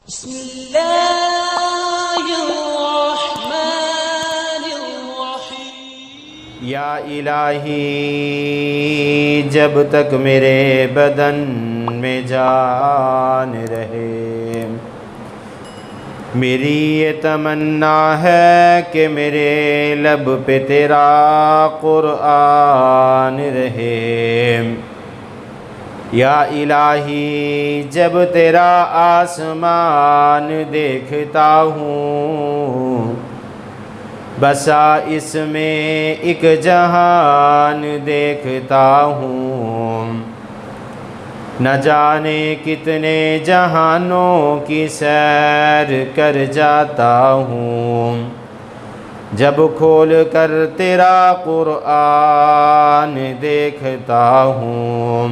بسم اللہ الرحمن الرحیم۔ یا الہی جب تک میرے بدن میں جان رہے، میری یہ تمنا ہے کہ میرے لب پہ تیرا قرآن رہے۔ یا الہی جب تیرا آسمان دیکھتا ہوں، بسا اس میں ایک جہان دیکھتا ہوں، نہ جانے کتنے جہانوں کی سیر کر جاتا ہوں، جب کھول کر تیرا قرآن دیکھتا ہوں۔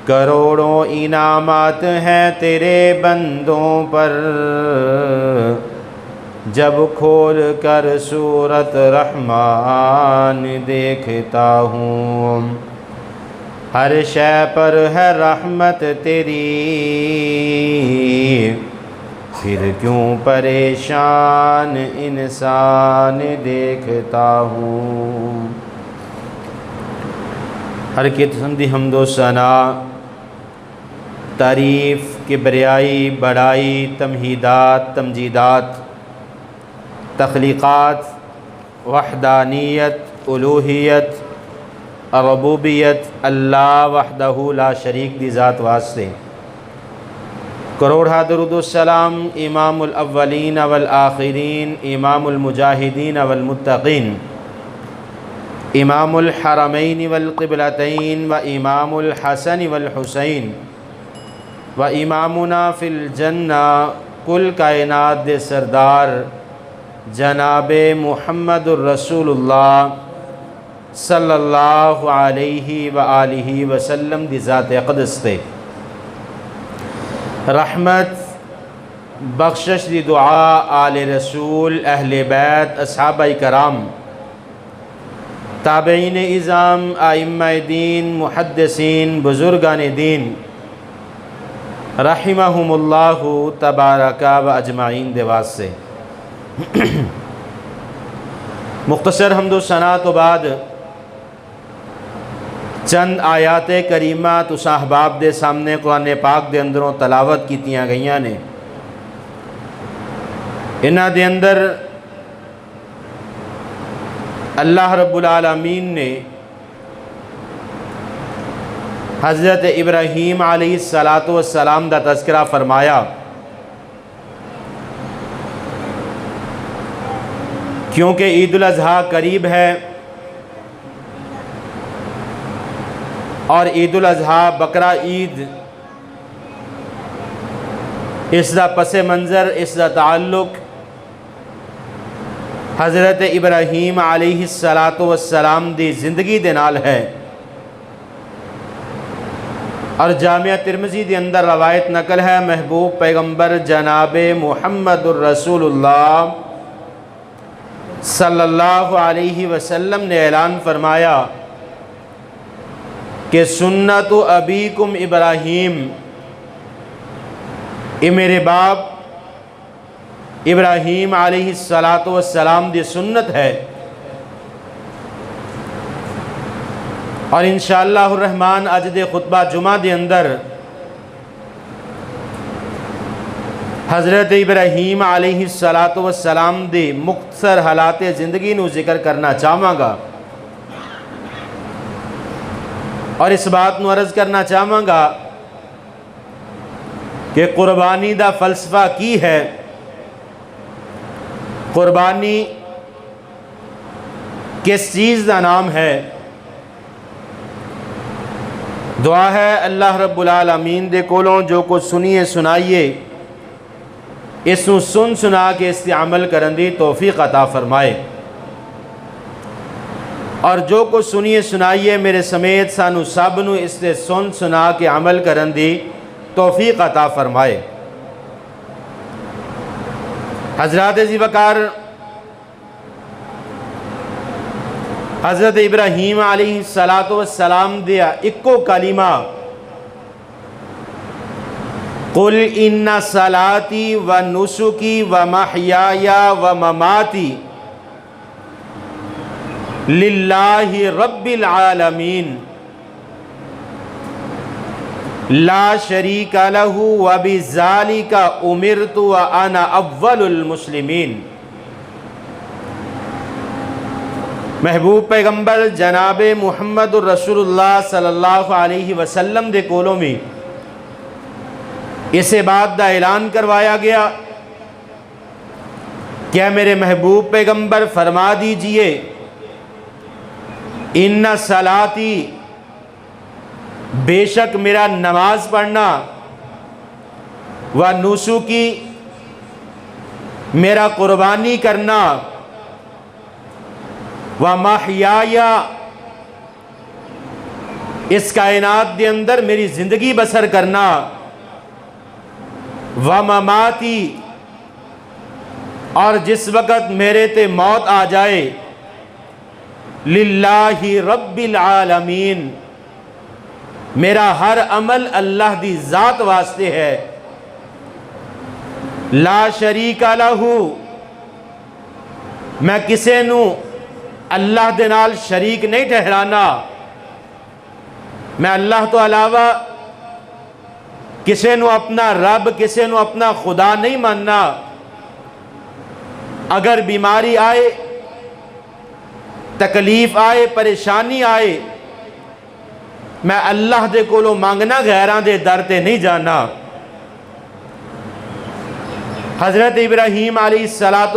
کروڑوں انعامات ہیں تیرے بندوں پر، جب کھول کر سورت رحمان دیکھتا ہوں۔ ہر شے پر ہے رحمت تیری، پھر کیوں پریشان انسان دیکھتا ہوں۔ ہر کی قسم دی حمد و ثنا، تعریف، کبریائی، بڑائی، تمہیدات، تمجیدات، تخلیقات، وحدانیت، الوہیت، ربوبیت اللہ وحدہ لا شریک دی ذات واسطے کروڑہ درود السلام امام الاولین والآخرین، امام المجاہدین والمتقین، امام الحرمین والقبلتین، و امام الحسن والحسین، و امامنا فی الجنہ، کل کائنات دے سردار جناب محمد الرسول اللہ صلی اللہ علیہ وآلہ وسلم دی ذات اقدس تے رحمت، بخشش دی دعا آل رسول، اہل بیت، اصحابہ کرام، تابعین اعظام، ائمہ دین، محدثین، بزرگان دین رحمہم اللہ تبارک و اجمعین دے واسطے مختصر حمد و ثنا تو بعد چند آیات کریمہ تساں احباب دے سامنے قرآن پاک دے اندروں تلاوت کیتیاں گئیاں نے۔ انہاں دے اندر اللہ رب العالمین نے حضرت ابراہیم علیہ السلام دا تذکرہ فرمایا، کیونکہ عید الاضحیٰ قریب ہے اور عید الاضحیٰ بقرہ عید، اس دا پس منظر، اس دا تعلق حضرت ابراہیم علیہ السلام دی زندگی دے نال ہے، اور جامعہ ترمذی دے اندر روایت نقل ہے، محبوب پیغمبر جناب محمد الرسول اللہ صلی اللہ علیہ وسلم نے اعلان فرمایا کہ سنت ابیکم ابراہیم، یہ میرے باپ ابراہیم علیہ السلام دی سنت ہے، اور انشاءاللہ الرحمن اج دے خطبہ جمعہ دے اندر حضرت ابراہیم علیہ السلام دی مختصر حالات زندگی نو ذکر کرنا چاہواں گا، اور اس بات نو عرض کرنا چاہواں گا کہ قربانی دا فلسفہ کی ہے، قربانی کس چیز دا نام ہے۔ دعا ہے اللہ رب العالمین دے کولوں جو کچھ سنیے سنائیے اس نو سن سنا کے اس تے عمل کرن دی توفیق عطا فرمائے، اور جو کچھ سنیے سنائیے میرے سمیت سانو سب نو اس تے سن سنا کے عمل کرن دی توفیق عطا فرمائے۔ حضرات ذی وقار، حضرت ابراہیم علیہ السلام دیا اکو کلمہ قل ان صلاتی و نسکی و محیای و مماتی للہ رب العالمین لا شریک لہ وبذالک امرت وانا اول المسلمین۔ محبوب پیغمبر جناب محمد الرسول اللہ صلی اللہ علیہ وسلم دے کولوں میں اسے بات دا اعلان کروایا گیا کیا میرے محبوب پیغمبر فرما دیجئے ان صلاتی بے شک میرا نماز پڑھنا، و نسکی میرا قربانی کرنا، و محیایا اس کائنات دے اندر میری زندگی بسر کرنا، و مماتی اور جس وقت میرے تے موت آ جائے، للہ رب العالمین میرا ہر عمل اللہ دی ذات واسطے ہے، لا شریک لہ میں کسے نو اللہ دے نال شریک نہیں ٹھہرانا، میں اللہ تو علاوہ کسے نو اپنا رب کسے نو اپنا خدا نہیں ماننا۔ اگر بیماری آئے، تکلیف آئے، پریشانی آئے، میں اللہ دے کولو مانگنا، غیراں دے در تے نہیں جانا۔ حضرت ابراہیم علیہ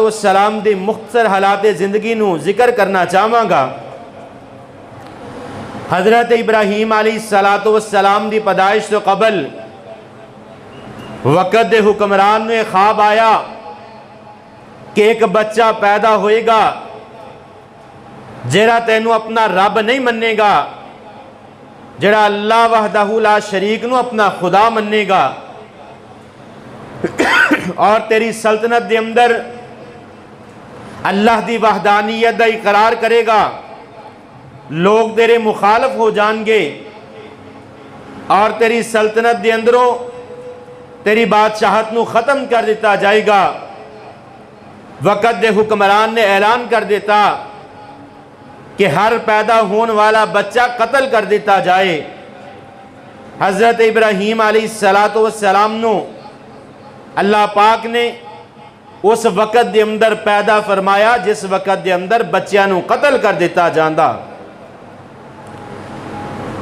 السلام دی مختصر حالات زندگی نو ذکر کرنا چاہواں گا۔ حضرت ابراہیم علیہ السلام دی پیدائش تو قبل وقت دے حکمران نے خواب آیا کہ ایک بچہ پیدا ہوئے گا جڑا تینوں اپنا رب نہیں مننے گا، جڑا اللہ وحدہ لا شریک نو اپنا خدا مننے گا، اور تیری سلطنت دے اندر اللہ دی وحدانیت دا اقرار کرے گا، لوگ تیرے مخالف ہو جان گے، اور تیری سلطنت دے اندروں تیری بادشاہت نو ختم کر دیتا جائے گا۔ وقت دے حکمران نے اعلان کر دیتا کہ ہر پیدا ہون والا بچہ قتل کر دیتا جائے۔ حضرت ابراہیم علیہ السلام نو اللہ پاک نے اس وقت دے اندر پیدا فرمایا جس وقت دے اندر بچیاں نو قتل کر دیتا جاندہ۔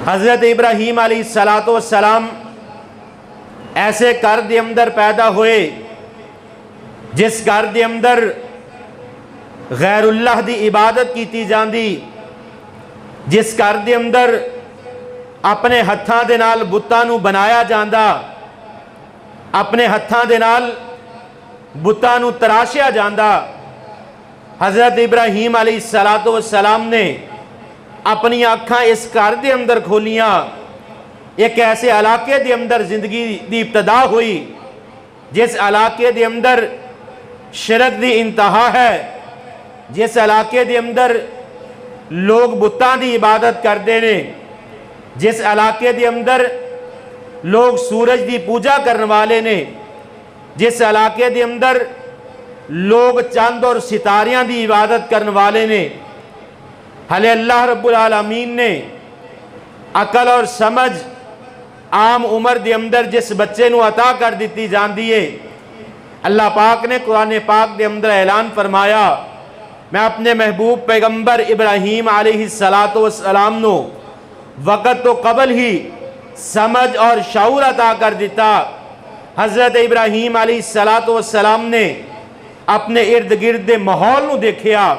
حضرت ابراہیم علیہ السلام ایسے گھر دے اندر پیدا ہوئے جس گھر دے اندر غیر اللہ دی عبادت کیتی جاندی، جس گھر دے اندر اپنے ہتھاں دے نال بتاں نو بنایا جاندہ، اپنے ہتھاں دے نال بتاں نو تراشیا جاندہ۔ حضرت ابراہیم علیہ السلام نے اپنی آنکھاں اس گھر دے اندر کھولیاں، ایک ایسے علاقے دے اندر زندگی دی ابتدا ہوئی جس علاقے دے اندر شرک دی انتہا ہے، جس علاقے دے اندر لوگ بتاں دی عبادت کردے نے، جس علاقے دے اندر لوگ سورج دی پوجا کرنے والے نے، جس علاقے دے اندر لوگ چاند اور ستاریاں دی عبادت کرنے والے نے، حالے اللہ رب العالمین نے عقل اور سمجھ عام عمر دے اندر جس بچے نو عطا کر دیتی جان دیئے، اللہ پاک نے قرآن پاک دے اندر اعلان فرمایا میں اپنے محبوب پیغمبر ابراہیم علیہ السلام نو وقت تو قبل ہی سمجھ اور شعور عطا کر دیتا۔ حضرت ابراہیم علیہ السلام نے اپنے ارد گرد ماحول نو دیکھیا۔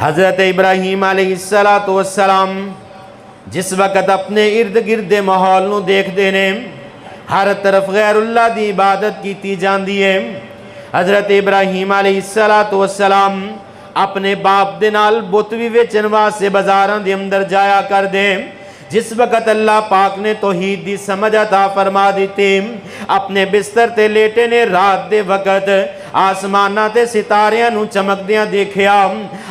حضرت ابراہیم علیہ السلام جس وقت اپنے ارد گرد ماحول نو دیکھ دینے، ہر طرف غیر اللہ دی عبادت کیتی جاندی ہے۔ حضرت ابراہیم علیہ السلام اپنے باپ دے نال بت وی ویچن واسطے بازاراں دے اندر جایا کر دے۔ جس وقت اللہ پاک نے توحید دی سمجھ عطا فرما دیتی، اپنے بستر تے لیٹے نے رات دے وقت آسماناں تے ستاریاں نو چمکدیاں دیکھیا،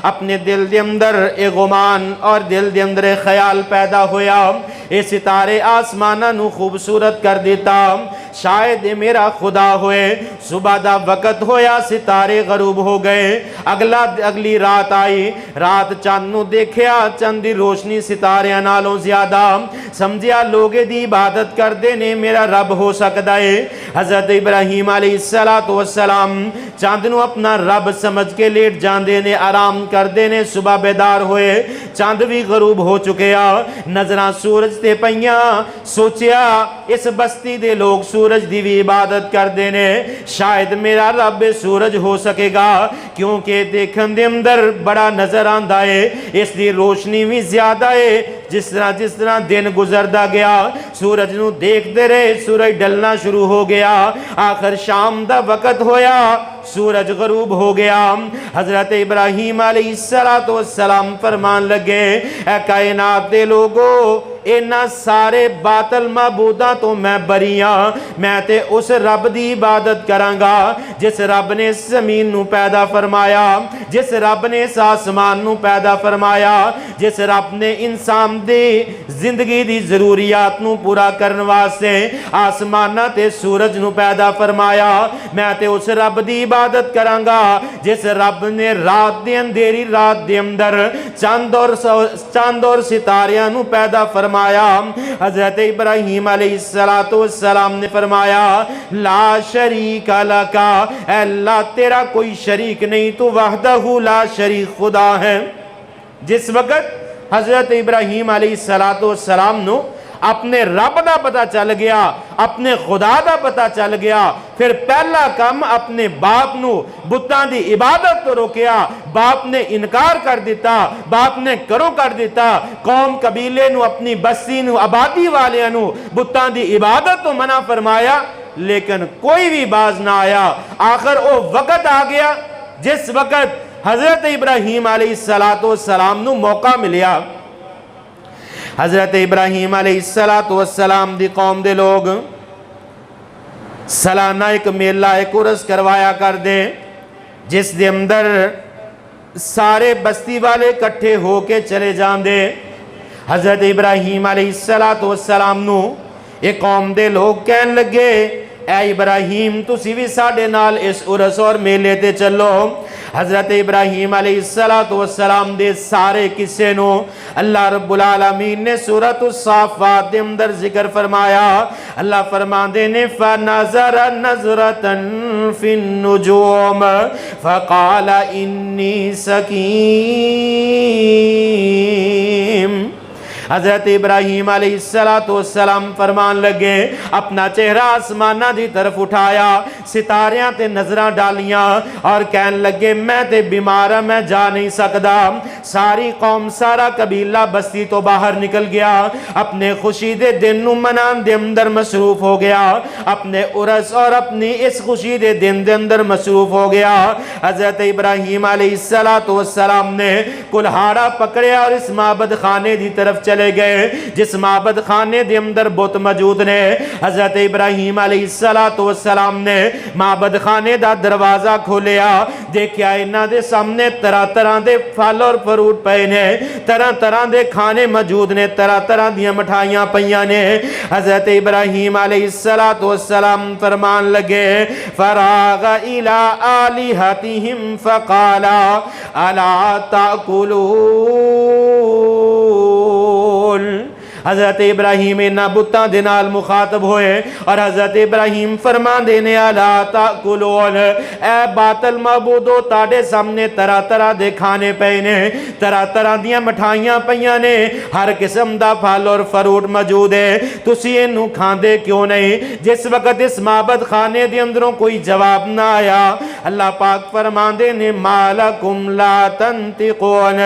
اپنے دل دے اندر ایک گمان اور دل دے اندر ایک خیال پیدا ہویا، اے ستارے آسماناں نو خوبصورت کر دیتا، شاید میرا خدا ہوئے۔ صبح دا وقت ہویا، ستارے غروب ہو گئے، اگلی رات آئی، رات چاند نو دیکھیا، چند دی روشنی ستاریاں نالوں زیادہ، سمجھیا لوگے دی عبادت کر دینے میرا رب ہو سکتا ہے۔ حضرت ابراہیم علیہ السلام چاند نو اپنا رب سمجھ کے لیٹ جان دینے، آرام کر دینے، صبح بیدار ہوئے، چاند بھی غروب ہو چکیا، نظران سورج تے پئیاں، سوچیا اس بستی دے لوگ سورج دی بھی عبادت کر دینے، شاید میرا رب سورج ہو سکے گا، کیونکہ دیکھن دے اندر بڑا نظر آندہ ہے، اس دی روشنی بھی زیادہ ہے، جس طرح دن گزردہ گیا، سورج نو دیکھ دے رہے، سورج ڈلنا شروع ہو گیا، آخر شام دا وقت ہویا، سورج غروب ہو گیا۔ حضرت ابراہیم علیہ السلام فرمان لگے، اے کائنات دے لوگو، اینا سارے باطل معبوداں تو میں بریاں، میں تے اس رب دی عبادت کرانگا جس رب نے زمین نو پیدا فرمایا، جس رب نے اس آسمان نو پیدا فرمایا، جس رب نے انسان دی زندگی دی ضروریات نو پورا کرنے واسطے آسمانہ تے سورج نو پیدا فرمایا، میں تے اس رب دی عبادت کرانگا جس رب نے رات دے اندھیری رات دے اندر چاند اور ستاریاں نو پیدا فرمایا۔ حضرت ابراہیم علیہ السلام نے فرمایا، لا شریک لکا، اے اللہ تیرا کوئی شریک نہیں، تو وحدہ لا شریک خدا ہے۔ جس وقت حضرت ابراہیم علیہ السلام نو اپنے رب دا پتہ چل گیا، اپنے خدا دا پتہ چل گیا، پھر پہلا کام اپنے باپ نو بتاں دی عبادت تو روکیا، باپ نے انکار کر دیتا، باپ نے کرو کر دیتا، قوم قبیلے نو اپنی بستی نو آبادی والے نو بتاں دی عبادت تو منع فرمایا، لیکن کوئی بھی باز نہ آیا۔ آخر وہ وقت آ گیا جس وقت حضرت ابراہیم علیہ السلام نو موقع ملیا۔ حضرت ابراہیم علیہ السلام دی قوم دے لوگ سالانہ ایک میلہ ایک عرس کروایا کر دیں، جس دے اندر سارے بستی والے کٹھے ہو کے چلے جان دے۔ حضرت ابراہیم علیہ السلام نو ایک قوم دے لوگ کہن لگے، اے ابراہیم تسی بھی ساڑھے نال اس عرس اور میلے تے چلو۔ حضرت ابراہیم علیہ السلام دے سارے قصے نو اللہ رب العالمین نے سورۃ الصافات دے اندر ذکر فرمایا۔ اللہ فرماندے نے فَنَظَرَ نَظْرَةً فِي النُّجُومِ فَقَالَ إِنِّي سَقِيمٌ۔ حضرت ابراہیم علیہ السلام فرمان لگے، اپنا چہرہ آسمانہ دی طرف اٹھایا، ستاریاں تے نظرہ ڈالیاں اور کہن لگے میں تے بیمارہ میں جا نہیں سکدا۔ ساری قوم سارا قبیلہ بستی تو باہر نکل گیا، اپنے خوشی دے دن نو منان دے اندر مصروف ہو گیا، اپنے عرس اور اپنی اس خوشی دے دن دے اندر مصروف ہو گیا۔ حضرت ابراہیم علیہ السلام نے کلہاڑا پکڑیا اور اس معبد خانے دی طرف چلے گئے جس معبد خانے دے اندر بت موجود نے۔ حضرت ابراہیم علیہ السلام نے معبد خانے دا دروازہ کھولیا، دیکھیا انہاں دے سامنے طرح طرح دے پھل اور فروٹ پئے نے، طرح طرح دے کھانے موجود نے، طرح طرح دیاں مٹھائیاں پئیاں نے۔ حضرت ابراہیم علیہ السلام فرمان لگے، فراغ الی آلہتہم فقال الا تأکلون۔ حضرت ابراہیم انہاں بتاں دے نال مخاطب ہوئے اور حضرت ابراہیم فرمان دینے الا تاکلون، اے باطل معبودو تاڑے سامنے طرح طرح دے کھانے پئے نے، طرح طرح دیاں مٹھائیاں پئیاں نے، ہر قسم دا پھل اور فروٹ موجود ہے، تسی انہوں کھاندے کیوں نہیں؟ جس وقت اس معبد خانے دے اندروں کوئی جواب نہ آیا، اللہ پاک فرمان دینے ما لکم لا تنطقون۔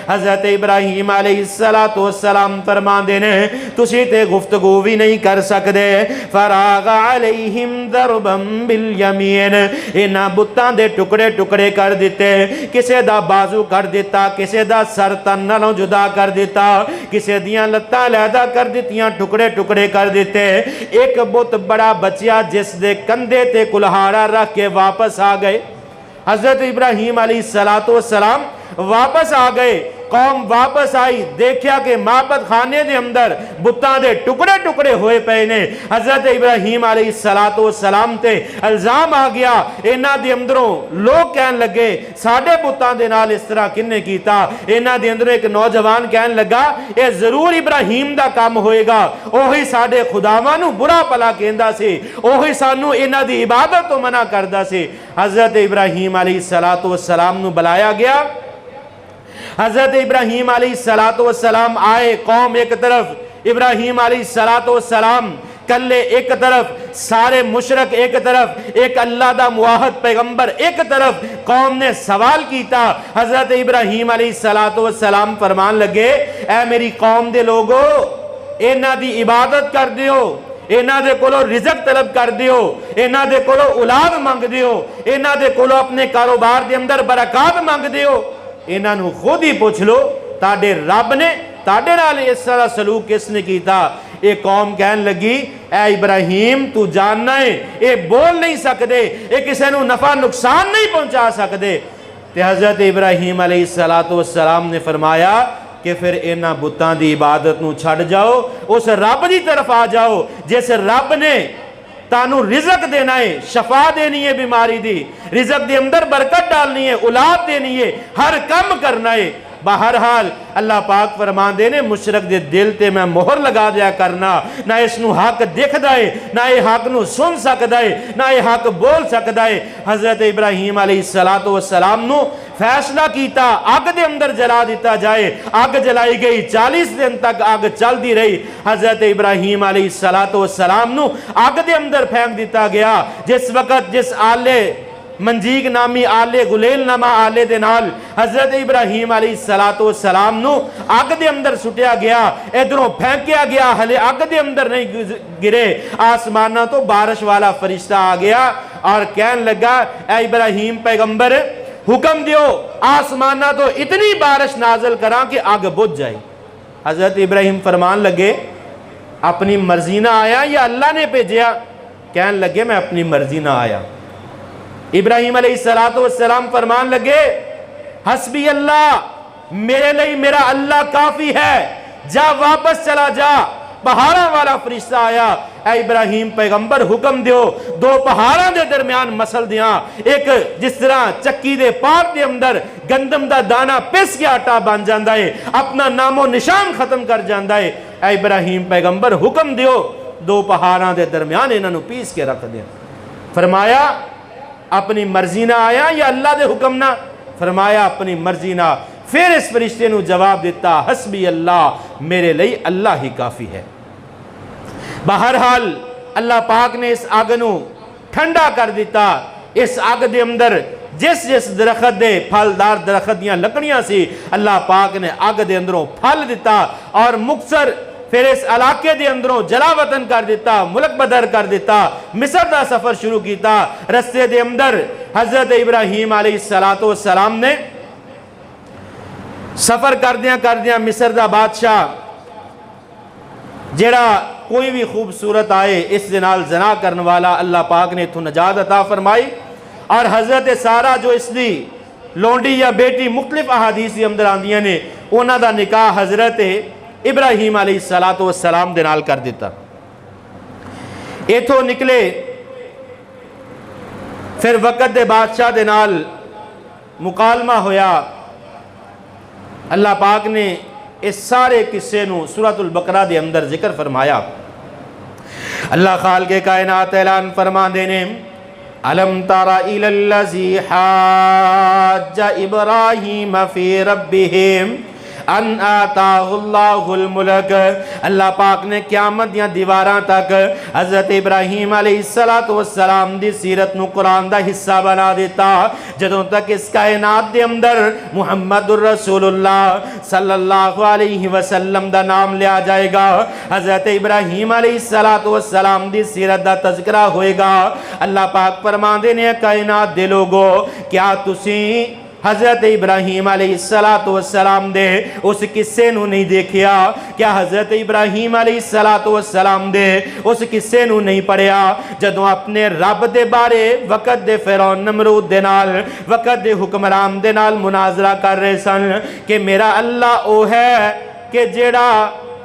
حضرت ابراہیم علیہ السلام فرمان دینے تسی تے گفتگو بھی نہیں کر سکتے۔ فراغ علیہم ضربا بالیمین، انہاں بتاں دے ٹکڑے ٹکڑے کر دیتے، کسے دا بازو کر دیتا، کسے دا سر تن نالوں جدا کر دیتا، کسے دیاں لتاں علیحدہ کر دیتیاں، ٹکڑے ٹکڑے کر دیتے۔ ایک بت بڑا بچیا جس دے کندھے تے کلہاڑا رکھ کے واپس آ گئے۔ حضرت ابراہیم علیہ السلام واپس آ گئے، قوم واپس آئی، دیکھیا کہ معبد خانے دے اندر بتاں دے ٹکڑے ٹکڑے ہوئے پے نے۔ حضرت ابراہیم علیہ السلام تے الزام آ گیا، انہاں دے اندروں لوگ کہن لگے ساڈے بتاں دے نال اس طرح کنے کیتا۔ انہاں دے اندروں ایک نوجوان کہن لگا اے ضرور ابراہیم دا کام ہوئے گا، اوہی ساڈے خداواں نو برا بھلا کہندا سی، اوہی سانو انہاں دی عبادت تو منع کردا سی۔ حضرت ابراہیم علیہ السلام نو بلایا گیا، حضرت ابراہیم علیہ السلام آئے، قوم ایک طرف، ابراہیم علیہ السلام کلے ایک طرف، سارے مشرک ایک طرف، ایک اللہ دا موحد پیغمبر ایک طرف۔ قوم نے سوال کیتا، حضرت ابراہیم علیہ السلام فرمان لگے اے میری قوم دے لوگو، انہاں دی عبادت کر دیو، انہاں دے کولو رزق طلب کر دیو، انہاں دے کولو اولاد مانگ دیو، انہاں دے کولو اپنے کاروبار دے اندر برکات مانگ دیو۔ انہاں نو خود ہی پوچھ لو تاڑے رب نے تاڑے نال اس طرح سلوک کس نے کیتا؟ ایک قوم کہن لگی اے ابراہیم تو جاننا ہے اے بول نہیں سکدے، اے کسے نو نفع نقصان نہیں پہنچا سکدے۔ تے حضرت ابراہیم علیہ السلام نے فرمایا کہ پھر انہاں بتاں دی عبادت نو چھڑ جاؤ، اس رب دی طرف آ جاؤ جس رب نے تانو رزق دینا ہے، شفا دینی ہے بیماری دی، رزق دے اندر برکت ڈالنی ہے، اولاد دینی ہے، ہر کم کرنا ہے۔ بہرحال اللہ پاک فرمان دینے مشرک دے دل تے میں مہر لگا دیا کرنا، نہ اس نو حق دیکھ دائے، نہ یہ حق نو سن سکتا ہے، نہ یہ حق بول سکتا ہے۔ حضرت ابراہیم علیہ السلام نو فیصلہ کیتا آگ دے اندر جلا دیتا جائے، آگ جلائی گئی، 40 دن تک آگ چل دی رہی۔ حضرت ابراہیم علیہ السلام نو آگ دے اندر پھینک دیتا گیا۔ جس وقت جس آلے منجیق نامی آلے غلیل نامہ آلے دے نال حضرت ابراہیم علیہ السلام نو آگ دے اندر سٹیا گیا، ادھروں پھینکیا گیا، ہلے آگ دے اندر نہیں گرے، آسمانہ تو بارش والا فرشتہ آ گیا اور کہن لگا اے ابراہیم پیغمبر حکم دیو آسمانہ تو اتنی بارش نازل کرا کہ آگ بجھ جائے۔ حضرت ابراہیم فرمان لگے اپنی مرضی نہ آیا یا اللہ نے بھیجیا؟ کہن لگے میں اپنی مرضی نہ آیا۔ ابراہیم علیہ السلام فرمان لگے حسبی اللہ، میرے لئے میرا اللہ کافی ہے، جا واپس چلا جا۔ پہاڑاں والا فرشتہ آیا، اے ابراہیم پیغمبر حکم دیو دو پہاڑاں دے درمیان مسل دیاں، ایک جس طرح چکی دے پاٹ دے اندر گندم دا دانا پیس کے آٹا بن جاندہ ہے، اپنا نام و نشان ختم کر جاندہ ہے۔ اے ابراہیم پیغمبر حکم دیو دو پہاڑاں دے درمیان انہوں نے پیس کے رکھ دیا۔ فرمایا اپنی مرضی نہ آیا یا اللہ دے حکم نہ؟ فرمایا اپنی مرضی نہ۔ پھر اس فرشتے نو جواب دیتا حسبی اللہ، میرے لئے اللہ ہی کافی ہے۔ بہرحال اللہ پاک نے اس آگ نو ٹھنڈا کر دیتا۔ اس آگ دے اندر جس جس درخت دے پھلدار درخت دیاں لکڑیاں سی، اللہ پاک نے آگ دے اندروں پھل دیتا اور مکسر پھر اس علاقے دے اندروں جلا وطن کر دیتا، ملک بدر کر دیتا، مصر دا سفر شروع کیتا۔ رستے دے اندر حضرت ابراہیم علیہ السلام نے سفر کردیاں مصر دا بادشاہ جیڑا کوئی بھی خوبصورت آئے اس دنال زنا کرن والا اللہ پاک نے تو نجات عطا فرمائی، اور حضرت سارہ جو اس دی لونڈی یا بیٹی مختلف احادیث دی اندر آندیاں نے، انہاں دا نکاح حضرت ابراہیم علیہ السلام دے نال کر دیتا۔ ایتھو نکلے پھر وقت دے بادشاہ دے نال مکالمہ ہویا۔ اللہ پاک نے اس سارے قصے نو سورۃ البقرہ دے اندر ذکر فرمایا۔ اللہ خالق کائنات اعلان فرما دینے الم تر الی الذی حاج ابراہیم فی ربہ ان آتاہ اللہ الملک۔ اللہ پاک نے قیامت دیاں دیواراں تک حضرت ابراہیم علیہ السلام دی سیرت نو قرآن دا حصہ بنا دیتا، جدوں تک اس کائنات دے اندر محمد الرسول اللہ صلی اللہ علیہ وسلم دا نام لیا جائے گا، حضرت ابراہیم علیہ السلام دی سیرت دا تذکرہ ہوئے گا۔ اللہ پاک فرما دینے کائنات دے لوگو، کیا تسی حضرت ابراہیم علیہ السلام دے اس قصے نو نہیں دیکھیا؟ کیا حضرت ابراہیم علیہ السلام دے اس قصے نو نہیں پڑھیا جدوں اپنے رب دے بارے وقت دے فرعون نمرود دے نال وقت دے حکمران دے نال مناظرہ کر رہے سن کہ میرا اللہ او ہے کہ جیڑا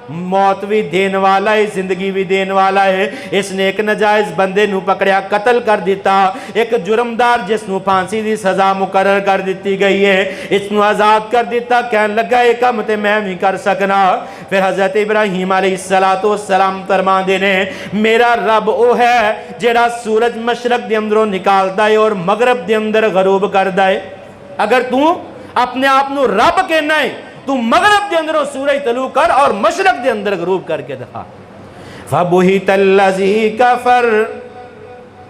موت بھی دین والا ہے زندگی بھی دین والا ہے، اس نے ایک نجائز بندے نو پکڑیا قتل کر دیتا، ایک جرمدار جس نو پھانسی دی سزا مقرر کر دیتی گئی ہے اس نو آزاد کر دیتا، کہنے لگا ایک کم تے میں بھی کر سکنا۔ پھر حضرت ابراہیم علیہ السلام فرماندے نے میرا رب او ہے جیڑا سورج مشرق دے اندروں نکالدا ہے اور مغرب دے اندر غروب کردا ہے۔ اگر تو اپنے آپ نو رب کہنا ہے تو مغرب دے اندروں سورج طلوع کر اور مشرق دے اندر غروب کر کے دکھا۔ فَبُهِتَ الَّذِي كَفَرَ،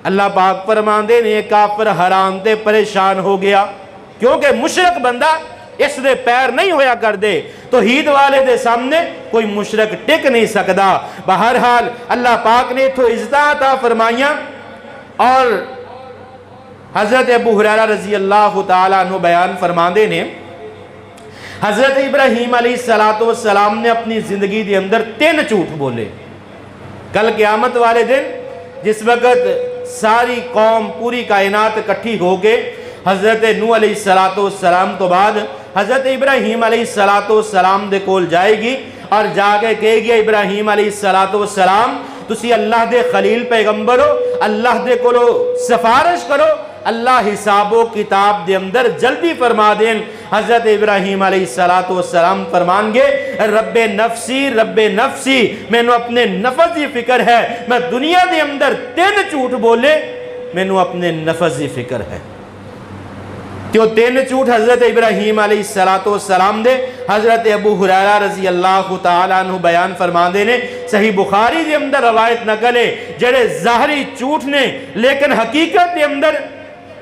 اللہ پاک فرماندے نے کافر حیران تے پریشان ہو گیا، کیونکہ مشرک بندہ اس دے پیر نہیں ہویا کر دے، توحید والے دے سامنے کوئی مشرک ٹک نہیں سکدا۔ بہرحال اللہ پاک نے تو عزت عطا فرمائیاں، اور حضرت ابو ہریرہ رضی اللہ تعالیٰ عنہ بیان فرماندے نے حضرت ابراہیم علیہ السلام نے اپنی زندگی دے اندر 3 جھوٹ بولے۔ کل قیامت والے دن جس وقت ساری قوم پوری کائنات اکٹھی ہو کے حضرت نوح علیہ السلام تو بعد حضرت ابراہیم علیہ السلام دے کول جائے گی اور جا کے کہے گی ابراہیم علیہ السلام تسی اللہ دے خلیل پیغمبر ہو، اللہ دے کولو سفارش کرو، اللہ حساب و کتاب دے اندر جلدی فرما دیں۔ حضرت ابراہیم علیہ السلام فرمان گے رب نفسی میں نو اپنے نفس دی فکر ہے، میں دنیا دے اندر 3 جھوٹ بولے میں نو اپنے نفس دی فکر ہے۔ تو 3 جھوٹ حضرت ابراہیم علیہ السلام دے حضرت ابو ہریرہ رضی اللہ تعالیٰ عنہ بیان فرماندے نے صحیح بخاری دے اندر روایت نقل ہے، جڑے ظاہری جھوٹ نے لیکن حقیقت دے اندر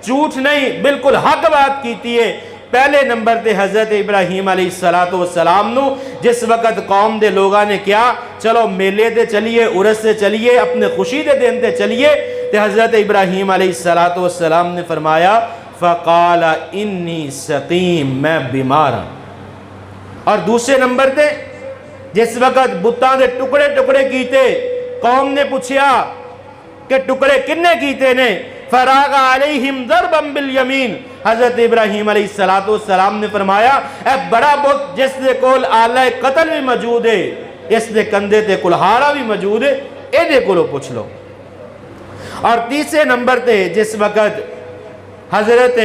جھوٹ نہیں بلکل حق بات کیتی ہے۔ پہلے نمبر تے حضرت ابراہیم علیہ السلام نو جس وقت قوم دے لوگاں نے کیا چلو میلے دے چلیے، عرس سے چلیے، اپنے خوشی دے دن تے چلیے، تے حضرت ابراہیم علیہ السلام نے فرمایا فقال انی سقیم، میں بیمار ہوں۔ اور دوسرے نمبر تے جس وقت بتاں دے ٹکڑے ٹکڑے کیتے قوم نے پوچھیا کہ ٹکڑے کنے کیتے نے، فراغ علیہم ضربا بالیمین، حضرت ابراہیم علیہ السلام نے فرمایا اے بڑا بت جس دے کول آلہ قتل بھی موجود ہے، اس دے کندھے تے کلہاڑا بھی موجود ہے، اے دے کولو پوچھ لو۔ اور تیسرے نمبر تے جس وقت حضرت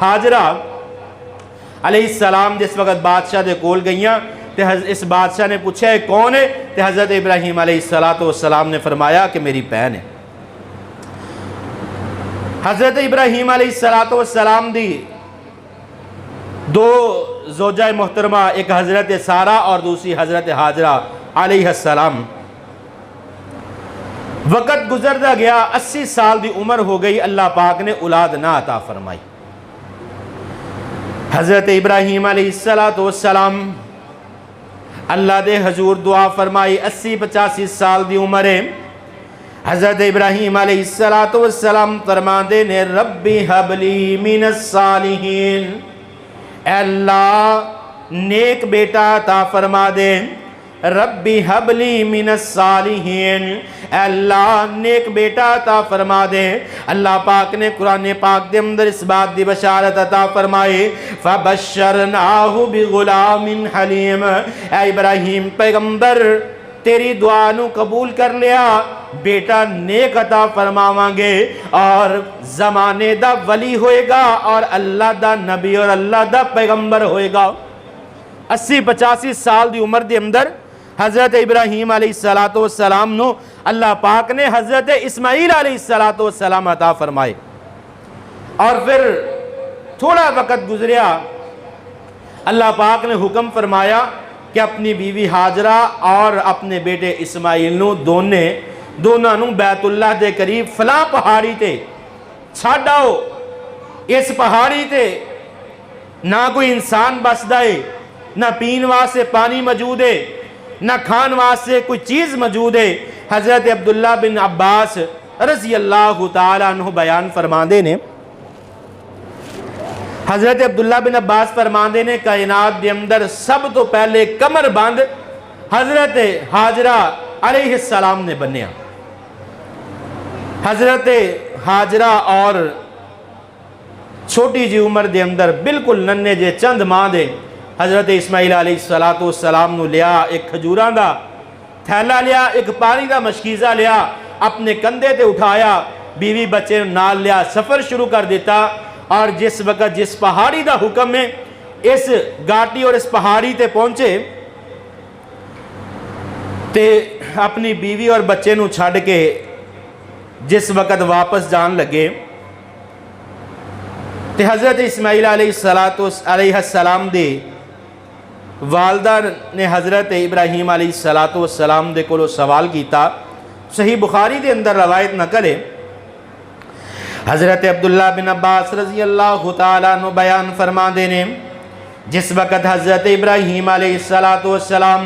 حاجرہ علیہ السلام جس وقت بادشاہ دے کول گئیاں تے اس بادشاہ نے پوچھا ہے کون ہے، تے حضرت ابراہیم علیہ السلام نے فرمایا کہ میری بہن ہے۔ حضرت ابراہیم علیہ السلام دی 2 زوجہ محترمہ، ایک حضرت سارہ اور دوسری حضرت حاجرہ علیہ السلام، وقت گزرتا گیا، 80 سال دی عمر ہو گئی، اللہ پاک نے اولاد نہ عطا فرمائی۔ حضرت ابراہیم علیہ السلام اللہ دے حضور دعا فرمائی، 80-85 سال دی عمر ہے۔ حضرت ابراہیم علیہ السلام فرماندے نے ربی حبلی من الصالحین، اے اللہ نیک بیٹا عطا فرما دے، ربی حبلی من الصالحین، اے اللہ نیک بیٹا عطا فرما دے۔ اللہ پاک نے قرآن پاک دے اندر اس بات دی بشارت عطا فرمائی فبشرناہ بغلام حلیم، اے ابراہیم پیغمبر تیری دعا نو قبول کر لیا، بیٹا نیک عطا فرماواں گے اور زمانے دا ولی ہوئے گا اور اللہ دا نبی اور اللہ دا پیغمبر ہوئے گا۔ 80-85 سال دی عمر دے اندر حضرت ابراہیم علیہ السلام نو اللہ پاک نے حضرت اسماعیل علیہ السلام عطا فرمائے۔ اور پھر تھوڑا وقت گزریا، اللہ پاک نے حکم فرمایا کہ اپنی بیوی حاجرہ اور اپنے بیٹے اسماعیل نو دونوں نو بیت اللہ دے قریب فلاں پہاڑی تے چھڈ آؤ، اس پہاڑی تے نہ کوئی انسان بسدا ہے، نہ پین واسطے پانی موجود ہے، نہ کھان واسطے کوئی چیز موجود ہے۔ حضرت عبداللہ بن عباس رضی اللہ تعالیٰ عنہ بیان فرماندے نے، حضرت عبداللہ بن عباس فرماندے نے کائنات دے اندر سب تو پہلے کمر بند حضرت حاجرہ علیہ السلام نے بنیا۔ حضرت حاجرہ اور چھوٹی جی عمر دے اندر بالکل ننے جے چند ماں دے حضرت اسماعیل علیہ السلام نو لیا، ایک کھجوراں دا تھیلا لیا، ایک پانی دا مشکیزہ لیا، اپنے کندھے تے اٹھایا، بیوی بچے نال لیا، سفر شروع کر دیتا۔ اور جس وقت جس پہاڑی دا حکم ہے اس گاٹی اور اس پہاڑی تے پہنچے تے اپنی بیوی اور بچے نو چھڑ کے جس وقت واپس جان لگے تے حضرت اسماعیل علیہ السلام دے والدہ نے حضرت ابراہیم علیہ السلام دے کولو سوال کیتا، صحیح بخاری دے اندر روایت نقل ہے، حضرت عبداللہ بن عباس رضی اللہ تعالیٰ عنہ بیان فرما دینے، جس وقت حضرت ابراہیم علیہ السلام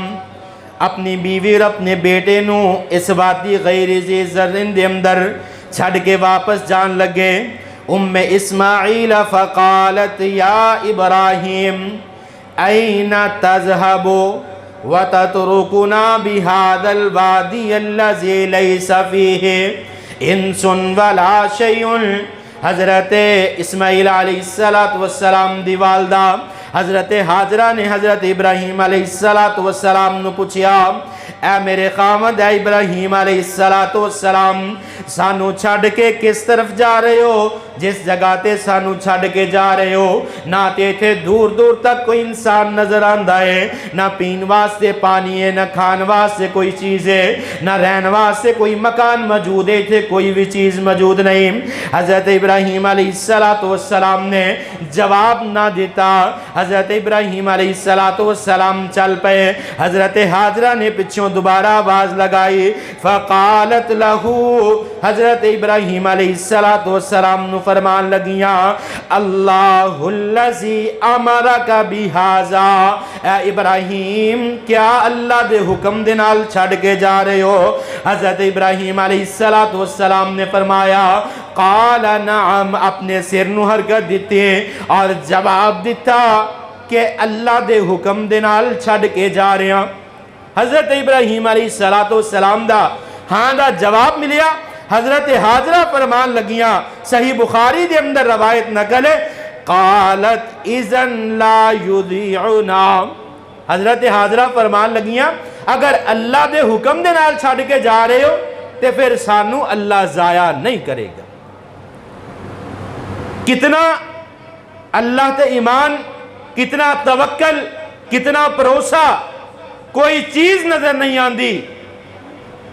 اپنی بیوی اور اپنے بیٹے نو اس وادی غیر ذی زرع دے اندر چھڑ کے واپس جان لگے، ام اسماعیل فقالت یا ابراہیم این تذهب وتترکنا بهذا الوادی الذی لیس فیہ انس ولا شیء۔ حضرت اسماعیل علیہ السلام دی والدہ حضرت حاجرہ نے حضرت ابراہیم علیہ السلام نو پوچھیا، اے میرے خامد اے ابراہیم علیہ السلام، سانو چھڑ کے کس طرف جا رہے ہو؟ جس جگہ تے سانو چھڑ کے جا رہے ہو نہ تے تھے دور دور تک کوئی انسان نظر آندا ہے، نہ پین واسطے پانی ہے، نہ کھان واسطے کوئی چیز ہے، نہ رہن واسطے کوئی مکان موجود ہے، تھے کوئی بھی چیز موجود نہیں۔ حضرت ابراہیم علیہ السلام نے جواب نہ دیتا، حضرت ابراہیم علیہ السلام چل پئے، حضرت حاجرہ نے پچھوں دوبارہ آواز لگائی، فقالت لہو، حضرت ابراہیم علیہ السلام نو فرمان لگیاں، اللہ الذی امرک بہذا، اے ابراہیم کیا اللہ دے حکم دے نال چھڑ کے جا رہے ہو؟ حضرت ابراہیم علیہ السلام نے فرمایا، قال نعم، اپنے سر نو حرکت دیتے اور جواب دیتا کہ اللہ دے حکم دے نال چھڑ کے جا رہے ہیں۔ حضرت ابراہیم علیہ السلام دا ہاں دا جواب ملیا۔ حضرت حاجرہ فرمان لگیاں، صحیح بخاری دے اندر روایت نقل ہے، قالت اذن لا یضیعنا، حضرت حاجرہ فرمان لگیاں اگر اللہ دے حکم دے نال چھڑ کے جا رہے ہو تے پھر سانو اللہ ضائع نہیں کرے گا۔ کتنا اللہ تے ایمان، کتنا توکل، کتنا بھروسہ، کوئی چیز نظر نہیں آندی،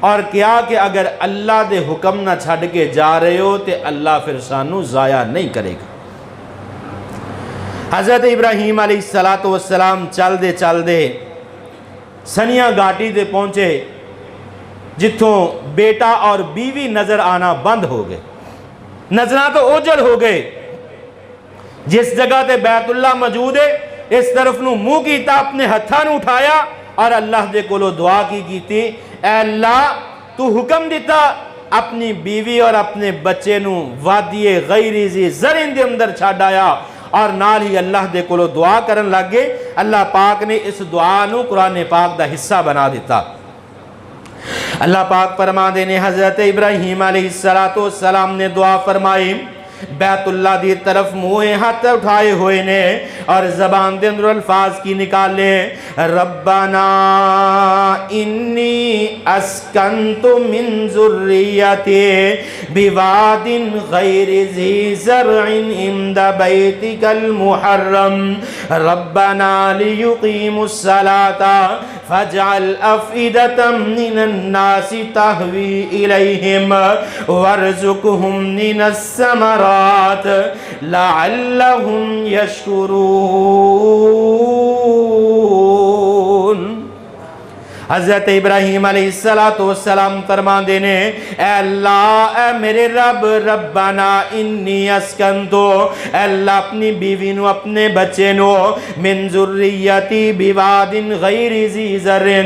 اور کیا کہ اگر اللہ دے حکم نہ چھڑ کے جا رہے ہو تے اللہ پھر سانو ضائع نہیں کرے گا۔ حضرت ابراہیم علیہ السلام چل دے سنیاں گاٹی دے پہنچے، جتھوں بیٹا اور بیوی نظر آنا بند ہو گئے، نظراں تو اوجل ہو گئے۔ جس جگہ تے بیت اللہ موجود ہے اس طرف نو منہ کیتا، اپنے ہتھاں نو اٹھایا اور اللہ دے کولو دعا کیتی، اے اللہ تو حکم دیتا اپنی بیوی اور اپنے بچے نو وادی غیر ذی زرع دے اندر چھڈ آیا، اور نال ہی اللہ دے کولو دعا کرن لگے۔ اللہ پاک نے اس دعا نو قرآن پاک دا حصہ بنا دیتا۔ اللہ پاک فرما دینے حضرت ابراہیم علیہ السلام نے دعا فرمائی، بیت اللہ دی طرف منہ ہاتھ اٹھائے ہوئے نے اور زبان دے اندر الفاظ کی نکالے، ربنا انی اسکنت من ذریتی بواد غیر ذی زرع عند بیتک المحرم ربنا لیقیموا الصلاة فاجعل افئدة من الناس تهوی الیہم وارزقهم من الثمرات لعلهم یشکرون۔ حضرت ابراہیم علیہ السلام فرما دینے اے اللہ اے میرے رب ربنا انی اسکنتو، اے اللہ اپنی بیوی نو اپنے بچے نو من ذریتی بواد غیر ذی زرع،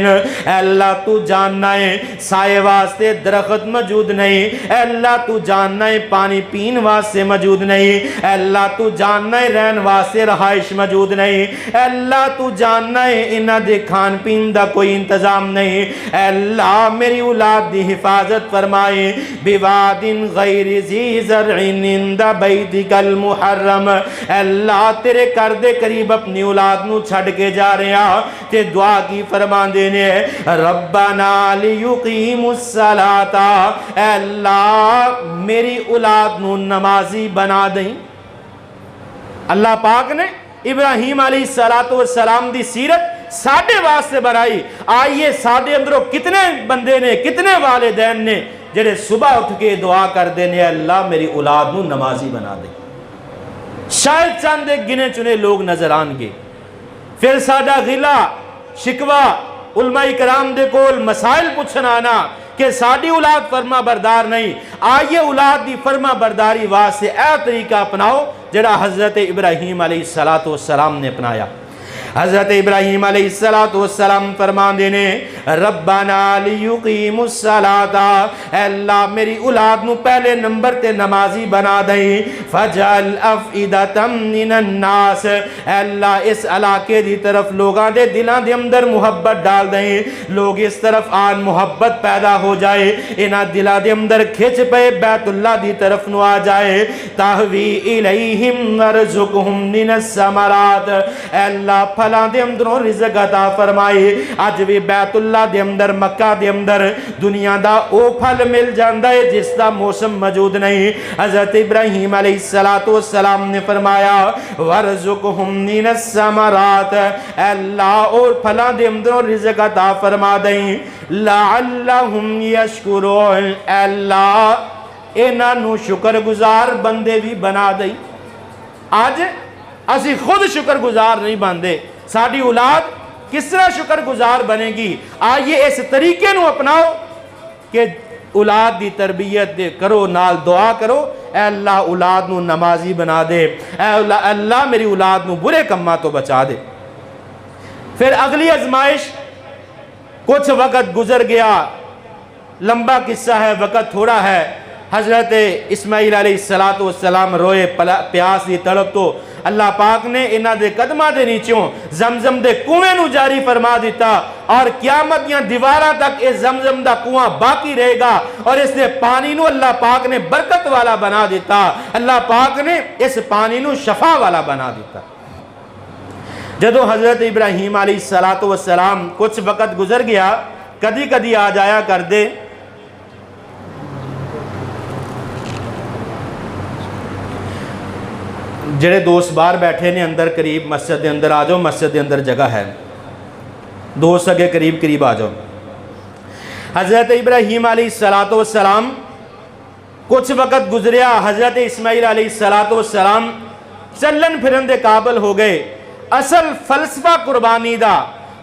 اے اللہ تو جاننا ہے سائے واسطے درخت موجود نہیں، اے اللہ تو جاننا ہے پانی پین واسطے موجود نہیں، اے اللہ تو جاننا ہے رہن واسطے رہائش موجود نہیں، اے اللہ تو جاننا ہے انہاں دے کھان پین دا کوئی انتظام نہیں، اے اللہ میری اولاد دی حفاظت فرمائے بواد غیر ذی زرع عند بیتک المحرم، اے اللہ تیرے گھر دے قریب اپنی اولاد نو چھڑ کے جا رہے ہیں تے دعا کی فرما دینے ربنا لیقیموا الصلاۃ، اے اللہ میری اولاد نو نمازی بنا دیں۔ اللہ پاک نے ابراہیم علیہ السلام دی سیرت ساڑھے واسطے بنائی۔ آئیے ساڑھے اندروں کتنے بندے نے کتنے والدین نے جڑے صبح اٹھ کے دعا کر دینے اللہ میری اولاد نو نمازی بنا دے۔ شاید چند ایک گنے چنے لوگ نظر آنگے، پھر ساڑھا غلہ شکوہ علماء کرام دے کول مسائل پوچھنا آنا کہ ساڑھی اولاد فرما بردار نہیں۔ آئیے اولاد دی فرما برداری واسطے اے طریقہ اپناؤ جڑا حضرت ابراہیم علیہ السلام نے اپنایا۔ حضرت ابراہیم علیہ السلام فرمان دینے ربنا لیقیموا الصلاۃ، اے اللہ میری اولاد نو پہلے نمبر تے نمازی بنا دیں، فجعل افئدۃ من الناس، اے اللہ اس علاقے دی طرف لوگاں دے دلاں دے اندر محبت ڈال دیں، لوگ اس طرف آن محبت پیدا ہو جائے، انہاں دلاں دے اندر کھچ پے بیت اللہ دی طرف نو آ جائے، تہوی الیہم ورزقہم من الثمرات، اے اللہ پھلاں دے اندروں رزق عطا فرمائے۔ آج بھی بیت اللہ دے اندر مکہ دے اندر دنیا دا او پھل مل جاندہ ہے جس دا موسم موجود نہیں۔ حضرت ابراہیم علیہ السلام نے فرمایا وَرْزُقْهُمْ مِنَ الثَّمَرَاتِ، اے اللہ اور پھلاں دے اندروں رزق عطا فرما دیں لَعَلَّهُمْ يَشْكُرُونَ، اے اللہ انہاں نو شکر گزار بندے بھی بنا دیں۔ آج اسی خود شکر گزار نہیں باندھے، ساڑھی اولاد کس طرح شکر گزار بنے گی؟ آئیے اس طریقے نو اپناؤ کہ اولاد دی تربیت دے کرو، نال دعا کرو اے اللہ اولاد نو نمازی بنا دے، اے اللہ میری اولاد نو برے کماں تو بچا دے۔ پھر اگلی ازمائش، کچھ وقت گزر گیا، لمبا قصہ ہے وقت تھوڑا ہے۔ حضرت اسماعیل علیہ السلام روئے پیاس دی تڑپ تو اللہ پاک نے انہاں دے قدمہ دے نیچوں زمزم دے کنویں نو جاری فرما دیتا، اور قیامت یا دیواراں تک اس زمزم دا کنواں باقی رہے گا، اور اس نے پانی نو اللہ پاک نے برکت والا بنا دیتا، اللہ پاک نے اس پانی نو شفا والا بنا دیتا۔ جدو حضرت ابراہیم علیہ السلام کچھ وقت گزر گیا، کدی کدی آ جایا کر دے، جڑے دوست باہر بیٹھے نے اندر قریب مسجد دے اندر آ جاؤ، مسجد دے اندر جگہ ہے، دوست اگے قریب آ جاؤ۔ حضرت ابراہیم علیہ السلام کچھ وقت گزریا، حضرت اسماعیل علیہ السلام چلن پھرن دے قابل ہو گئے۔ اصل فلسفہ قربانی دا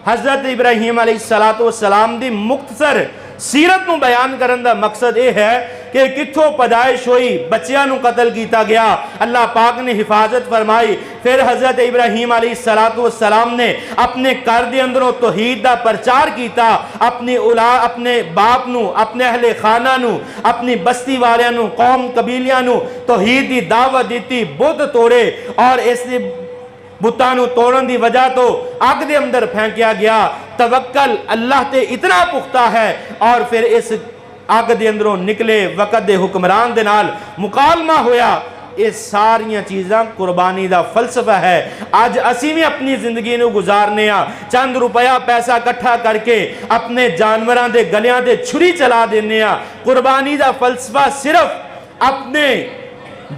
حضرت ابراہیم علیہ السلام دی مختصر سیرت نو بیان کرن دا مقصد یہ ہے کہ کتھوں پیدائش ہوئی، بچیاں نو قتل کیتا گیا، اللہ پاک نے حفاظت فرمائی، پھر حضرت ابراہیم علیہ السلام نے اپنے گھر دے اندروں توحید دا پرچار کیتا، اپنی اولاد اپنے باپ نو، اپنے اہل خانہ نو، اپنی بستی والیاں نو، قوم قبیلیاں نو توحید دی دعوت دیتی، بت توڑے، اور اس نے بتانو توڑن دی وجہ تو آگ دے اندر پھینکیا گیا۔ توکل اللہ تے اتنا پختہ ہے، اور پھر اس آگ دے اندروں نکلے وقت دے حکمران دے نال مکالمہ ہویا۔ اس ساریاں چیزاں قربانی دا فلسفہ ہے۔ آج اسی میں اپنی زندگی نو گزارنے ہاں، چند روپیہ پیسہ کٹھا کر کے اپنے جانوراں دے گلیاں دے چھری چلا دینے ہاں۔ قربانی دا فلسفہ صرف اپنے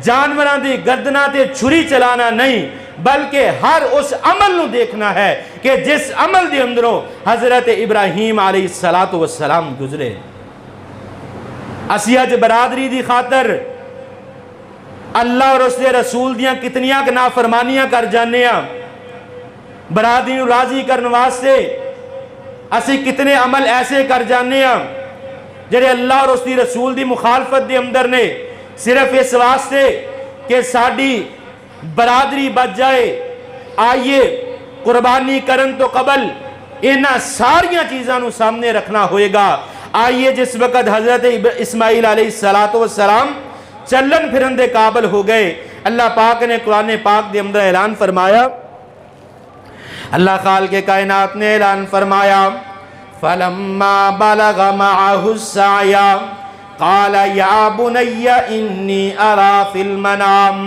جانوراں دی گردناں تے چھری چلانا نہیں، بلکہ ہر اس عمل نو دیکھنا ہے کہ جس عمل دے اندروں حضرت ابراہیم علیہ السلام گزرے۔ اسی اج برادری دی خاطر اللہ اور اس دے رسول دیاں کتنیاں کہ نافرمانیاں کر جانے ہیں، برادری نو راضی کرن واسطے اسی کتنے عمل ایسے کر جانے ہیں جڑے اللہ اور اس دی رسول دی مخالفت دے اندر نے، صرف اس واسطے کہ ساڈی برادری بچ جائے۔ آئیے قربانی کرن تو قبل انہاں ساریاں چیزاں نو سامنے رکھنا ہوئے گا۔ آئیے جس وقت حضرت اسماعیل علیہ السلام چلن پھرن دے قابل ہو گئے، اللہ پاک نے قرآن پاک دے اندر اعلان فرمایا، اللہ خالق کائنات نے اعلان فرمایا فَلَمَّا بَلَغَ مَعَهُ السَّعْيَ قَالَ يَا بُنَيَّ إِنِّي أَرَى فِي الْمَنَامِ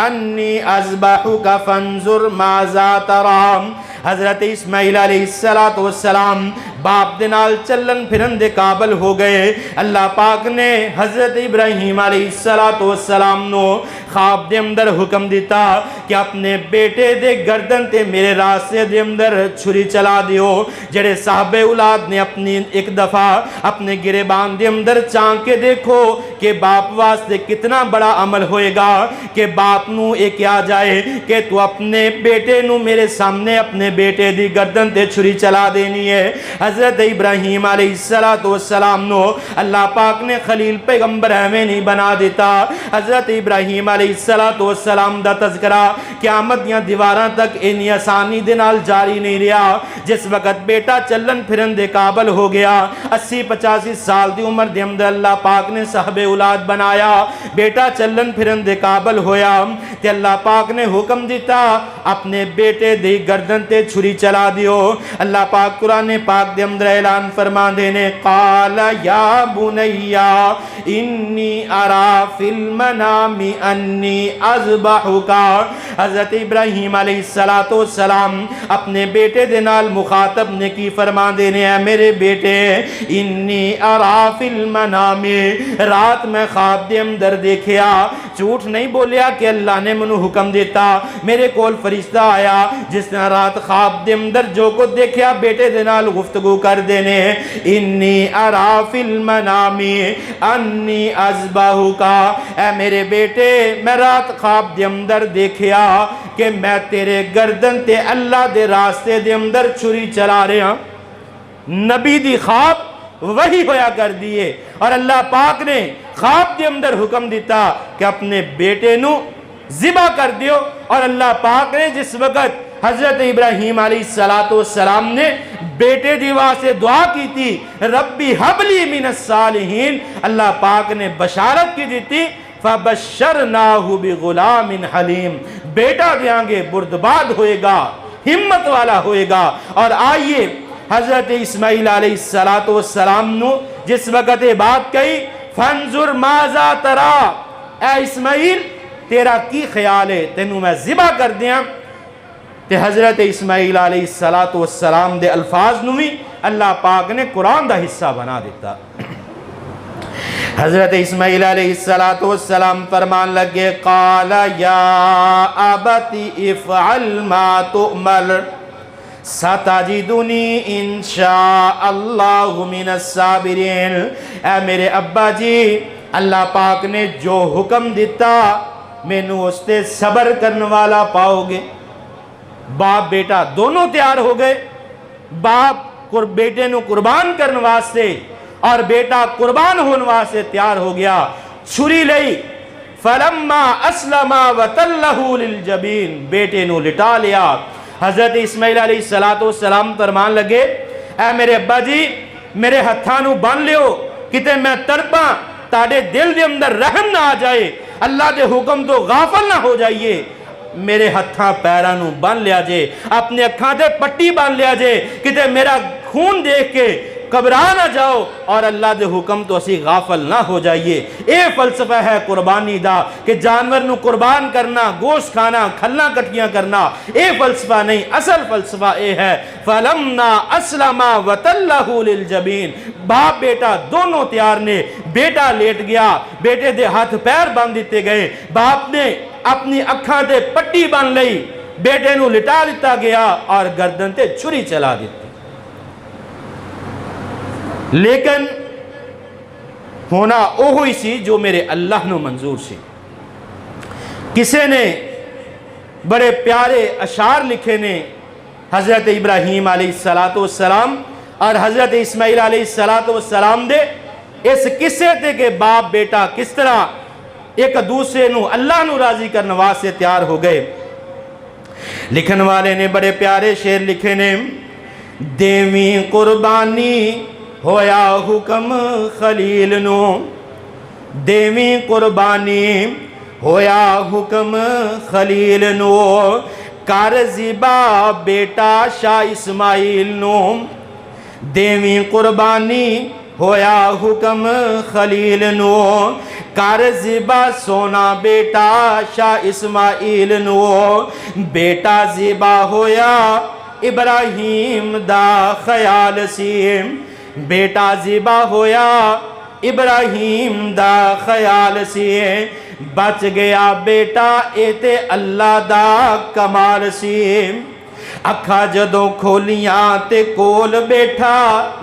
أَنِّي أَذْبَحُكَ فَانْظُرْ مَاذَا تَرَىٰ۔ حضرت اسماعیل علیہ السلام باپ دنال چلن پھرن دے قابل ہو گئے۔ اللہ پاک نے حضرت ابراہیم علیہ السلام نو خواب دے اندر حکم دیتا کہ اپنے بیٹے دے گردن تے میرے راستے دے اندر چھری چلا دیو۔ جڑے صاحب اولاد نے اپنی ایک دفعہ اپنے گریبان دے اندر چانک کے دیکھو کہ باپ واسطے کتنا بڑا عمل ہوئے گا کہ باپ نو ایک آ جائے کہ تو اپنے بیٹے نو میرے سامنے اپنے بیٹے دی گردن تے چھری چلا دینی ہے۔ حضرت ابراہیم علیہ السلام نو اللہ پاک نے خلیل پیغمبر ہمیں نہیں بنا دیتا۔ حضرت ابراہیم علیہ السلام دا تذکرہ قیامت دیاں دیواراں تک اینی آسانی دے نال جاری نہیں رہا۔ جس وقت بیٹا چلن پھرن دے قابل ہو گیا، 80-85 سال دی عمر دے اندر اللہ پاک نے صاحب اولاد بنایا، بیٹا چلن پھرن دے قابل ہویا تے اللہ پاک نے حکم دیتا اپنے بیٹے دی گردن تے چھری چلا دیو۔ اللہ پاک قرآن پاک دے اندر اعلان فرما دینے قال یا بنیا انی ارا فی المنام انی اذبحکا۔ حضرت ابراہیم علیہ السلام اپنے بیٹے دے نال مخاطب نے کی فرما دینے اے میرے بیٹے انی ارا فی المنام، رات میں خواب دے اندر دیکھیا، جھوٹ نہیں بولیا کہ اللہ نے منو حکم دیتا، میرے کول فرشتہ آیا جس نے رات خواب دے اندر جو کو دیکھیا بیٹے دے نال گفتگو کر دینے انی ارا فی المنام انی اذبحکا، اے میرے بیٹے میں رات خواب دے اندر دیکھیا کہ میں تیرے گردن تے اللہ دے راستے دے اندر چھری چلا رہا۔ نبی دی خواب وہی ہویا کر دیے اور اللہ پاک نے خواب دے اندر حکم دیتا کہ اپنے بیٹے نو ذبح کر دیو۔ اور اللہ پاک نے جس وقت حضرت ابراہیم علیہ السلام نے بیٹے دی واسطے دعا کی تھی ربی حبلی من الصالحین، اللہ پاک نے بشارت کی دیتی فبشرناہ بغلام حلیم، بیٹا دیاں گے بردباد ہوئے گا، ہمت والا ہوئے گا۔ اور آئیے حضرت اسماعیل علیہ السلام نو جس وقت بات کہی فانظر ماذا ترا، اے اسماعیل تیرا کی خیال ہے تینوں میں ذبح کر دیاں؟ تے حضرت اسماعیل علیہ السلام دے الفاظ نوی اللہ پاک نے قرآن دا حصہ بنا دیتا۔ حضرت اسماعیل علیہ السلام فرمان لگے قال یا ابتی افعل ما تؤمر ستجدنی انشاء اللہ من الصابرین۔ اے میرے ابا جی اللہ پاک نے جو حکم دیتا مینوں اس تے صبر کرنے والا پاؤ گے۔ باپ بیٹا دونوں تیار ہو گئے، باپ بیٹے نو قربان کرنے واسطے اور بیٹا قربان ہونے واسطے تیار ہو گیا، چھری لئی فلما اسلم وتلہ للجبین، بیٹے نو لٹا لیا۔ حضرت اسماعیل علیہ السلام فرمان لگے اے میرے ابا جی میرے ہتھاں نو بن لیو کتے میں تڑپاں، تاڑے دل دے اندر رحم نہ آ جائے، اللہ دے حکم تو غافل نہ ہو جائیے۔ میرے ہتھاں پیرانوں بن لیا جے، اپنے اکھاں دے پٹی بن لیا جے کتے میرا خون دیکھ کے گھبرا نہ جاؤ اور اللہ دے حکم تو اسی غافل نہ ہو جائیے۔ اے فلسفہ ہے قربانی دا کہ جانور نو قربان کرنا، گوشت کھانا، کھلنا کٹیاں کرنا، اے فلسفہ نہیں، اصل فلسفہ اے ہے فَلَمَّا أَسْلَمَا وَتَلَّهُ لِلْجَبِينِ، باپ بیٹا دونوں تیار نے، بیٹا لیٹ گیا، بیٹے دے ہاتھ پیر باندھ دیتے گئے، باپ نے اپنی اکھاں دے پٹی بن لئی، بیٹے نو لٹا دیتا گیا اور گردن تے چھری چلا دیتی۔ لیکن ہونا اوہی سی جو میرے اللہ نو منظور سی۔ کسے نے بڑے پیارے اشعار لکھے نے، حضرت ابراہیم علیہ السلام اور حضرت اسماعیل علیہ السلام دے اس قصے تے کہ باپ بیٹا کس طرح ایک دوسرے نو اللہ نو راضی کرنے واسطے تیار ہو گئے۔ لکھن والے نے بڑے پیارے شعر لکھے نے، دیویں قربانی ہویا حکم خلیل نو، دیویں قربانی ہویا حکم خلیل نو، کر ذبح بیٹا شاہ اسماعیل نو، دیویں قربانی ہویا حکم خلیل نو، کر ذبح سونا بیٹا شاہ اسماعیل نو، بیٹا ذبح ہویا ابراہیم دا خیال سی، بیٹا ذبح ہویا ابراہیم دا خیال سی، بچ گیا بیٹا اے تے اللہ دا کمال سی، اکھا جدوں کھولیاں تے کول بیٹھا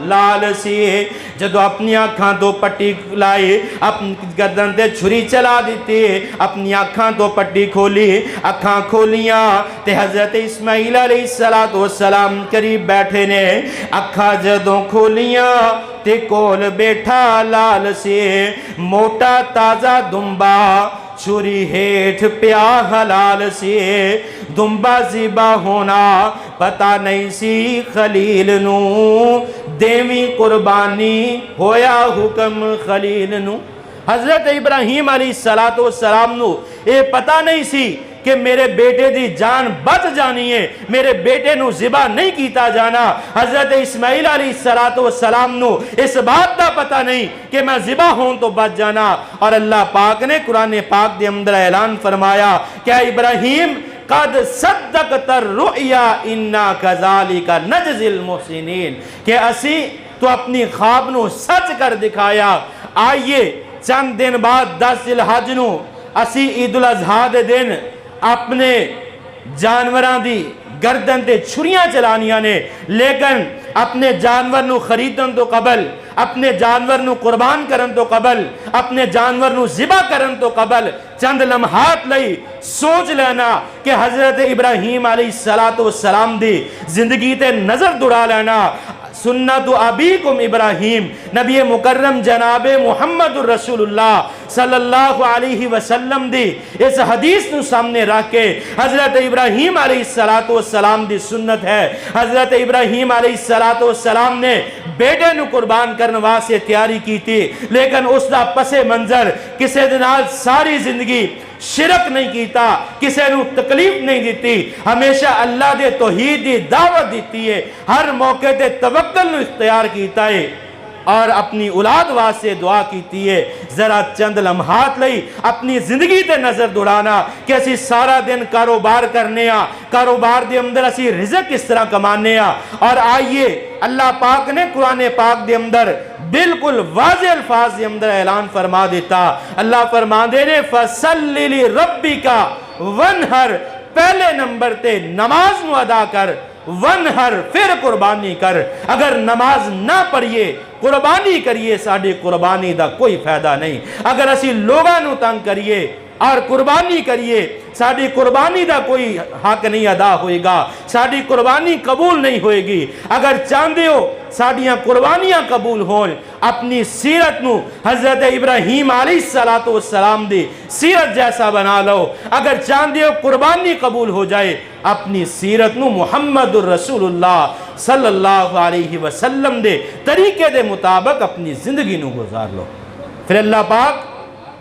لال سی، جدوں اپنی آنکھاں تو پٹی لائی اپنی گردن تے چھری چلا دیتی، اپنی آنکھاں تو پٹی کھولی، آنکھاں کھولیاں تے حضرت اسماعیل علیہ السلام قریب بیٹھے نے، اکھا جدوں کھولیاں تے کول بیٹھا لال سی، موٹا تازہ دمبا چھری ہیٹھ پیا حلال سی، دمبا ذبح ہونا پتہ نہیں سی خلیل نو، دیویں قربانی ہویا حکم خلیل نو۔ حضرت ابراہیم علیہ السلام نو اے پتہ نہیں سی کہ میرے بیٹے دی جان بچ جانی ہے، میرے بیٹے نو ذبح نہیں کیتا جانا۔ حضرت اسماعیل علیہ السلام نو اس بات دا پتہ نہیں کہ میں ذبح ہوں تو بچ جانا، اور اللہ پاک نے قرآن پاک دے اندر اعلان فرمایا کہ ابراہیم قد صدقت الرؤیا انا کذالک نجزی المحسنین، کہ اسی تو اپنی خواب نو سچ کر دکھایا۔ آئیے چند دن بعد 10 ذی الحج نو اسی عید الاضحیٰ دے دن اپنے جانوراں دی گردن تے چھریاں چلانیاں نے، لیکن اپنے جانور نو خریدن تو قبل، اپنے جانور نو قربان کرن تو قبل، اپنے جانور نو ذبح کرن تو قبل چند لمحات لئی سوچ لینا کہ حضرت ابراہیم علیہ السلام دی زندگی تے نظر دوڑا لینا۔ سنت ابیکم ابراہیم، نبی مکرم جناب محمد رسول اللہ صلی اللہ علیہ وسلم دی اس حدیث نو سامنے رکھ کے حضرت ابراہیم علیہ السلام دی سنت ہے۔ حضرت ابراہیم علیہ السلام نے بیٹے نو قربان کرنے واسطے تیاری کی تھی، لیکن اس دا پس منظر کسے دے نال ساری زندگی شرک نہیں کیتا، کسے نو تکلیف نہیں دیتی، ہمیشہ اللہ دے توحید دی دعوت دیتی ہے، ہر موقع تے توکل نو اختیار کیتا ہے، اور اپنی اولاد واسطے دعا کیتی ہے۔ ذرا چند لمحات لئی اپنی زندگی تے نظر دوڑانا کہ اسی سارا دن کاروبار کرنے ہاں، کاروبار دے اندر اسی رزق کس طرح کمانے ہاں، اور آئیے اللہ پاک نے قرآن پاک دے اندر بالکل واضح الفاظ دے اندر اعلان فرما دیتا۔ اللہ فرما دے نے فَصَلِّ لِرَبِّكَ وَانْحَرْ، پہلے نمبر تے نماز نو ادا کر، ونہر پھر قربانی کر۔ اگر نماز نہ پڑھیے قربانی کریے، ساڑھی قربانی دا کوئی فائدہ نہیں۔ اگر اسی لوگاں نو تنگ کریے اور قربانی کریے، ساڑھی قربانی دا کوئی حق نہیں ادا ہوئے گا، ساڑھی قربانی قبول نہیں ہوئے گی۔ اگر چاندے ہو ساڑھیاں قربانیاں قبول ہون، اپنی سیرت نو حضرت ابراہیم علیہ السلام دی سیرت جیسا بنا لو۔ اگر چاندے ہو قربانی قبول ہو جائے، اپنی سیرت نو محمد الرسول اللہ صلی اللہ علیہ وسلم دے طریقے دے مطابق اپنی زندگی نو گزار لو، پھر اللہ پاک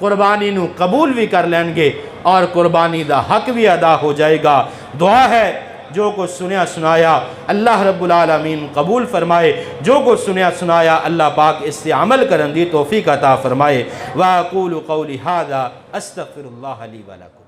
قربانی نو قبول بھی کر لیں گے اور قربانی دا حق بھی ادا ہو جائے گا۔ دعا ہے جو کچھ سنیا سنایا اللہ رب العالمین قبول فرمائے، جو کچھ سنیا سنایا اللہ پاک اس سے عمل کرن دی توفیق عطا فرمائے۔ وَأَقُولُ قَوْلِ هَذَا أَسْتَغْفِرُ اللَّهَ لِي وَلَكُمْ۔